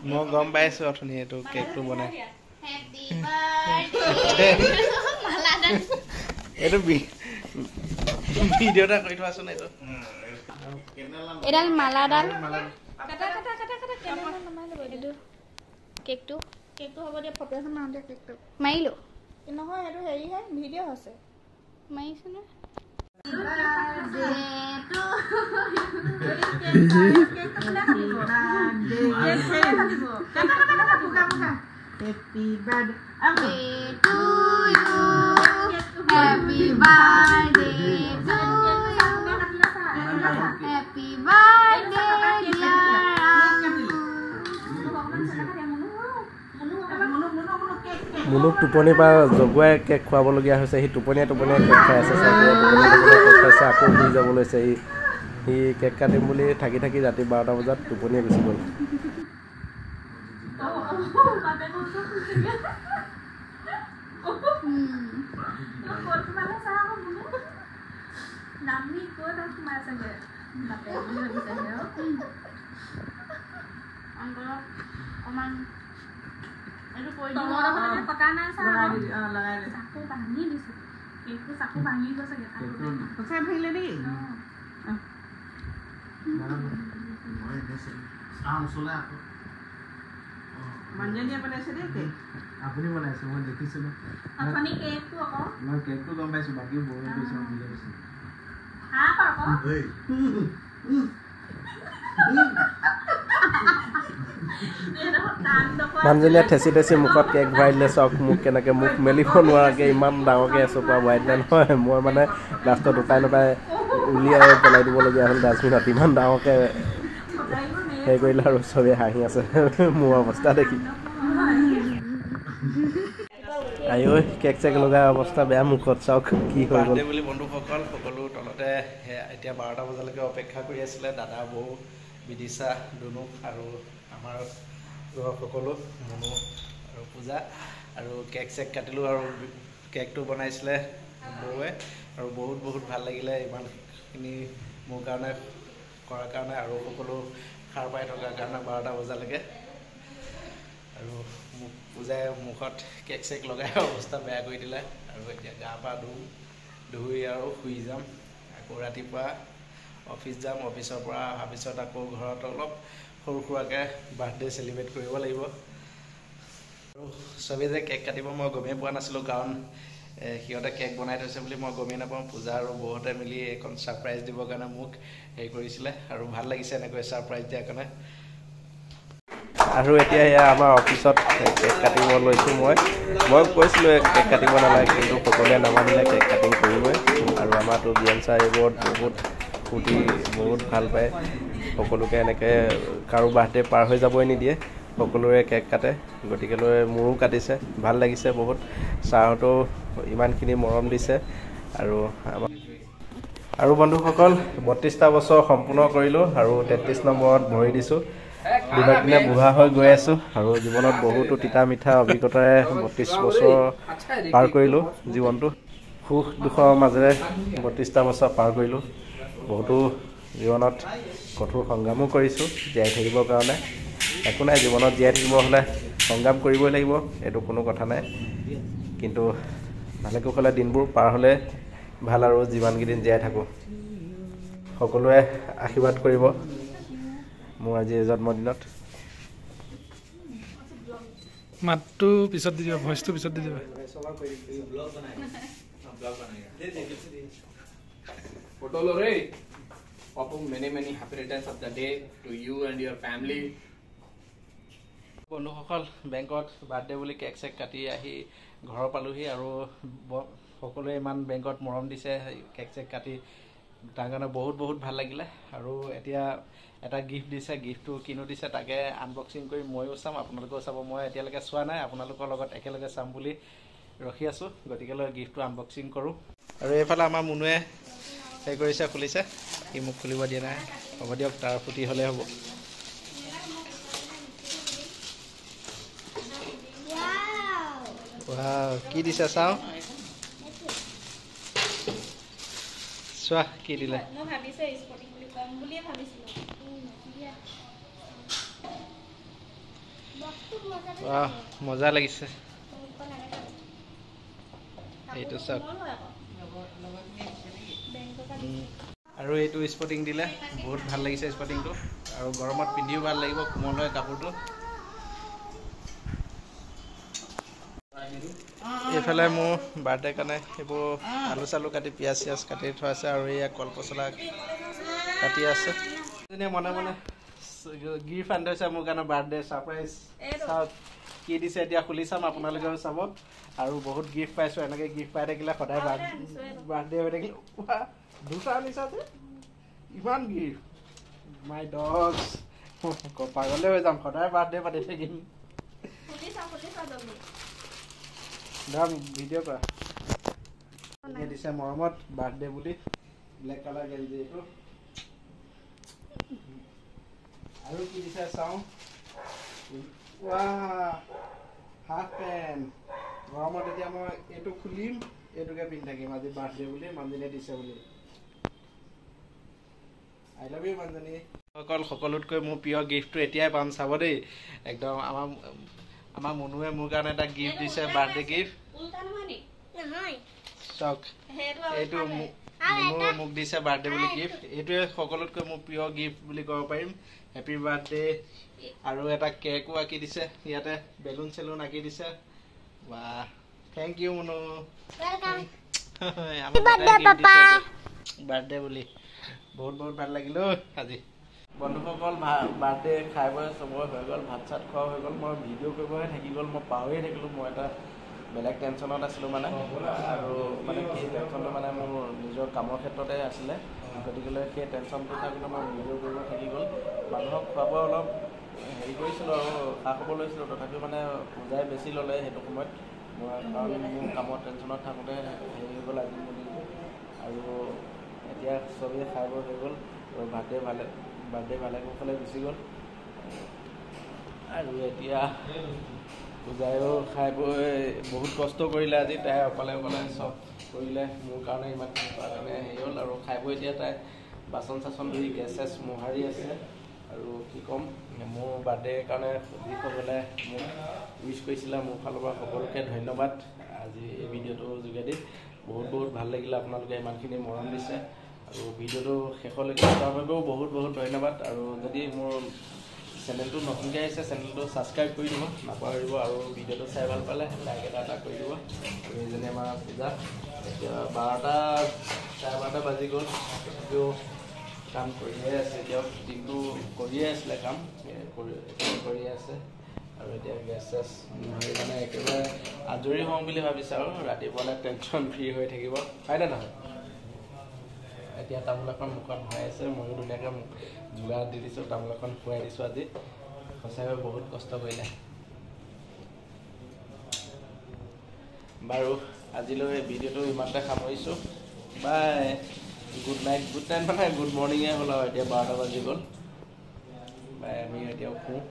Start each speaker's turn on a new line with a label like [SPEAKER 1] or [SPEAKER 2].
[SPEAKER 1] মই গম পাইছো অথনি এইটো কেকটো বনাই এইটো ভিডিঅ' এটা কৰি থোৱাচোন এইটো
[SPEAKER 2] এডাল মালাডাল কেকটো হ'ব দিয়া ফটো এখন মাৰোঁতে কেকটো মাৰিলোঁ নহয় সেইটো হেৰিহে ভিডিঅ' আছে মাৰিছে নে Happy birthday to you. Happy birthday to you. Happy birthday dear
[SPEAKER 1] মুনুক টোপনিৰ পৰা জগুৱাই কেক খুৱাবলগীয়া হৈছে সি টোপনিয়াই কেক খাই আছে টোপনিয়াই কেক খাইছে আকৌ শুই যাব লৈছে সি কেক কাটিম বুলি থাকি ৰাতি 12টা বজাত টোপনিয়ে গুচি গ'ল
[SPEAKER 3] Manjanya pada sedih ke? Apa ni mana semua dekis semua. Apa ni kek tu apa? Nah kek tu gambar sebagai boleh tu semua bila sih.
[SPEAKER 2] apa apa?
[SPEAKER 3] Hei.
[SPEAKER 1] মানুহজনীয়ে ঠেচি মুখত কেক ভৰাই দিলে চক মোক কেনেকৈ মুখ মেলিব নোৱাৰাকৈ ইমান ডাঙৰকৈ এচোপা ভৰাই দিলে নহয় মই মানে লাষ্টত উপায় নাপায় উলিয়াই পেলাই দিবলগীয়া হ'ল ডাষ্টবিনত ইমান ডাঙৰকৈ হেৰি কৰিলে আৰু চবেই হাঁহি আছে মোৰ অৱস্থা দেখি আইঐ কেক চেক লগাই অৱস্থা বেয়া মুখত চাওক কি হৈ গ'ল বুলি বন্ধুসকল সকলো তলতে এতিয়া 12টা বজালৈকে অপেক্ষা কৰি আছিলে দাদা বৌ বিদিশা দুনু আৰু আমাৰ সকলো মুনু আৰু পূজা আৰু কেক চেক কাটিলোঁ আৰু কেকটো বনাইছিলে বৌৱে আৰু বহুত ভাল লাগিলে ইমানখিনি মোৰ কাৰণে কৰাৰ কাৰণে আৰু সকলো সাৰ পাই থকাৰ কাৰণে 12টা বজালৈকে আৰু পূজাই মুখত কেক চেক লগাই অৱস্থা বেয়া কৰি দিলে আৰু এতিয়া গা পা ধুই আৰু শুই যাম আকৌ ৰাতিপুৱা অফিচ যাম অফিচৰ পৰা অহাৰ পিছত আকৌ ঘৰত অলপ সৰু সুৰাকৈ বাৰ্থডে চেলিব্ৰেট কৰিব লাগিব আৰু চবেই যে কেক কাটিব মই গমেই পোৱা নাছিলোঁ কাৰণ সিহঁতে কেক বনাই থৈছে বুলি মই গমেই নাপাওঁ পূজা আৰু বৌহঁতে মিলি এখন ছাৰপ্ৰাইজ দিবৰ কাৰণে মোক হেৰি কৰিছিলে আৰু ভাল লাগিছে এনেকৈ ছাৰপ্ৰাইজ দিয়াৰ কাৰণে আৰু এতিয়া এয়া আমাৰ অফিচত কেক কাটিব লৈছোঁ মই কৈছিলোঁ কেক কাটিব নালাগে কিন্তু সকলোৱে নামানিলে কেক কাটিং কৰিবই আৰু আমাৰতো বিয়ান ছাৰ এইবোৰত বহুত ফূৰ্তি বহুত ভাল পায় সকলোকে এনেকৈ কাৰো বাৰ্থডে পাৰ হৈ যাবই নিদিয়ে সকলোৰে কেক কাটে গতিকেলৈ মোৰো কাটিছে ভাল লাগিছে বহুত ছাৰহঁতেও ইমানখিনি মৰম দিছে আৰু বন্ধুসকল 32টা বছৰ সম্পূৰ্ণ কৰিলোঁ আৰু 33 নম্বৰত ভৰি দিছোঁ দিনক দিনে বুঢ়া হৈ গৈ আছোঁ আৰু জীৱনত বহুতো তিতা মিঠা অভিজ্ঞতাৰে 32 বছৰ পাৰ কৰিলোঁ জীৱনটো সুখ দুখৰ মাজেৰে 32টা বছৰ পাৰ কৰিলোঁ বহুতো জীৱনত কঠোৰ সংগ্ৰামো কৰিছোঁ জীয়াই থাকিবৰ কাৰণে একো নাই জীৱনত জীয়াই থাকিব হ'লে সংগ্ৰাম কৰিবই লাগিব এইটো কোনো কথা নাই কিন্তু ভালে কুশলে দিনবোৰ পাৰ হ'লে ভাল আৰু যিমানকেইদিন জীয়াই থাকোঁ সকলোৱে আশীৰ্বাদ কৰিব মোৰ আজি জন্মদিনত
[SPEAKER 4] মাতটো পিছত দি দিবা ভইচটো পিছত দি দিবা
[SPEAKER 5] Photo lo re. Papa many happy returns of the day to you and your family.
[SPEAKER 1] বন্ধুসকল বেংকত বাৰ্থডে বুলি কেক চেক কাটি আহি ঘৰ পালোহি আৰু সকলোৱে ইমান বেংকত মৰম দিছে কেক চেক কাটি তাৰ কাৰণে বহুত ভাল লাগিলে আৰু এতিয়া এটা গিফ্ট দিছে গিফ্টটো কিনো দিছে তাকে আনবক্সিং কৰি ময়ো চাম আপোনালোকেও চাব মই এতিয়ালৈকে চোৱা নাই আপোনালোকৰ লগত একেলগে চাম বুলি ৰখি আছোঁ গতিকেলৈ গিফ্টটো আনবক্সিং কৰোঁ আৰু এইফালে আমাৰ মুনুৱে হেৰি কৰিছে খুলিছে সি মোক খুলিব দিয়া নাই হ'ব দিয়ক তাৰ ফুটি হ'লে হ'ব কি দিছে চাওঁ চোৱা কি দিলে
[SPEAKER 2] মই ভাবিছোঁ স্পৰ্টিং বুলি কম বুলিয়ে ভাবিছিলোঁ
[SPEAKER 1] বাহ মজা লাগিছে এইটো চাওক আৰু এইটো স্পটিং দিলে বহুত ভাল লাগিছে স্পটিংটো আৰু গৰমত পিন্ধিও ভাল লাগিব কোমল হয় কাপোৰটো এইফালে মোৰ বাৰ্থডে কাৰণে এইবোৰ আলু চালু কাটি পিঁয়াজ চিয়াজ কাটি থোৱা আছে আৰু এয়া কল পচলা কাটি আছে মনে মনে গিফ্ট আনি থৈছে মোৰ কাৰণে বাৰ্থডে ছাৰপ্ৰাইজ চাওক কি দিছে এতিয়া খুলি চাম আপোনালোকেও চাব আৰু বহুত গিফ্ট পাইছোঁ এনেকৈ গিফ্ট পাই থাকিলে সদায় বাৰ্থডে হৈ থাকিলে দুটা আনিছা যে ইমান গিফ্ট মাই ডগছ পাগলে হৈ যাম সদায় বাৰ্থডে পাতি থাকিম দাম ভিডিঅ' কৰা দিছে মৰমত বাৰ্থডে বুলি ব্লেক কালাৰ গেঞ্জি এইটো আৰু কি দিছে চাওঁ হাফ পেণ্ট গৰমত এতিয়া মই এইটো খুলিম এইটোকে পিন্ধি থাকিম আজি বাৰ্থডে বুলি মানুহজনীয়ে দিছে বুলি আই লাভ ইউ মানুহজনী সকলোতকৈ মোৰ প্ৰিয় গিফ্টটো এতিয়াই পাম চাব দেই একদম আমাৰ মনুৱে মোৰ কাৰণে এটা গিফ্ট দিছে বাৰ্থডে গিফ্ট চাওক এইটো মোক দিছে বাৰ্থডে বুলি গিফ্ট এইটোৱে সকলোতকৈ মোৰ প্ৰিয় গিফ্ট বুলি ক'ব পাৰিম হেপী বাৰ্থডে আৰু এটা কেকো আঁকি দিছে ইয়াতে বেলুন চেলুন আঁকি দিছে বাহ থেংক ইউ মুনু বাৰ্থডে বুলি বহুত বহুত ভাল লাগিল আজি বন্ধুসকল বাৰ্থডে খাই বৈ চবৰে হৈ গ'ল ভাত চাত খোৱা হৈ গ'ল মই ভিডিঅ' কৰিবহে থাকি গ'ল মই পাহৰিয়ে থাকিলোঁ মই এটা বেলেগ টেনশ্যনত আছিলোঁ মানে আৰু মানে সেই টেনশ্যনটো মানে মোৰ নিজৰ কামৰ ক্ষেত্ৰতে আছিলে গতিকেলৈ সেই টেনশ্যনটো থাকি মই ভিডিঅ' কৰিব থাকি গ'ল মানুহক খোৱা বোৱা অলপ হেৰি কৰিছিলোঁ আৰু খা খবৰ লৈছিলোঁ তথাপিও মানে পূজাই বেছি ল'লে সেইটো সময়ত মই কাৰণ মোৰ কামৰ টেনশ্যনত থাকোঁতে হেৰি হৈ গ'ল আজি মোৰ দিনটো আৰু এতিয়া চবেই খাই বৈ হৈ গ'ল আৰু বাৰ্থডে ভালে কুশলে গুচি গ'ল আৰু এতিয়া পূজায়ো খাই বৈ বহুত কষ্ট কৰিলে আজি তাই অকলে চব কৰিলে মোৰ কাৰণে ইমানখিনি কৰাৰ কাৰণে হেৰি হ'ল আৰু খাই বৈ এতিয়া তাই বাচন চাচন ধুই গেছ চেছ মোহাৰি আছে আৰু কি ক'ম মোৰ বাৰ্থডেৰ কাৰণে যিসকলে মোক উইচ কৰিছিলে মোৰ ফালৰ পৰা সকলোকে ধন্যবাদ আজি এই ভিডিঅ'টোৰ যোগেদি বহুত ভাল লাগিলে আপোনালোকে ইমানখিনি মৰম দিছে আৰু ভিডিঅ'টো শেষলৈকে চোৱাৰ বাবেও বহুত ধন্যবাদ আৰু যদি মোৰ চেনেলটো নতুনকৈ আহিছে চেনেলটো ছাবস্ক্ৰাইব কৰি দিব নাপাহৰিব আৰু ভিডিঅ'টো চাই ভাল পালে লাইক এটা কৰি দিব আৰু এইজনী আমাৰ পূজা এতিয়া 12:30 বাজি গ'ল তথাপিও কাম কৰিয়ে আছে এতিয়াও দিনটো কৰিয়ে আছিলে কাম কৰিয়ে আছে আৰু এতিয়া গেছ চেছ মোহাৰি মানে একেবাৰে আজৰি হওঁ বুলি ভাবিছে আৰু ৰাতিপুৱালৈ টেনশ্যন ফ্ৰী হৈ থাকিব হয়নে নহয় এতিয়া তামোল এখন মুখত ভৰাই আছে ময়ো ধুনীয়াকৈ যোগাৰ দি দিছোঁ তামোল এখন খুৱাই দিছোঁ আজি সঁচাকৈ বহুত কষ্ট কৰিলে বাৰু আজিলৈ ভিডিঅ'টো ইমানতে সামৰিছোঁ বাই গুড নাইট মানে গুড মৰ্ণিঙে হ'ল আৰু এতিয়া 12টা বাজি গ'ল বাই আমি এতিয়া শুওঁ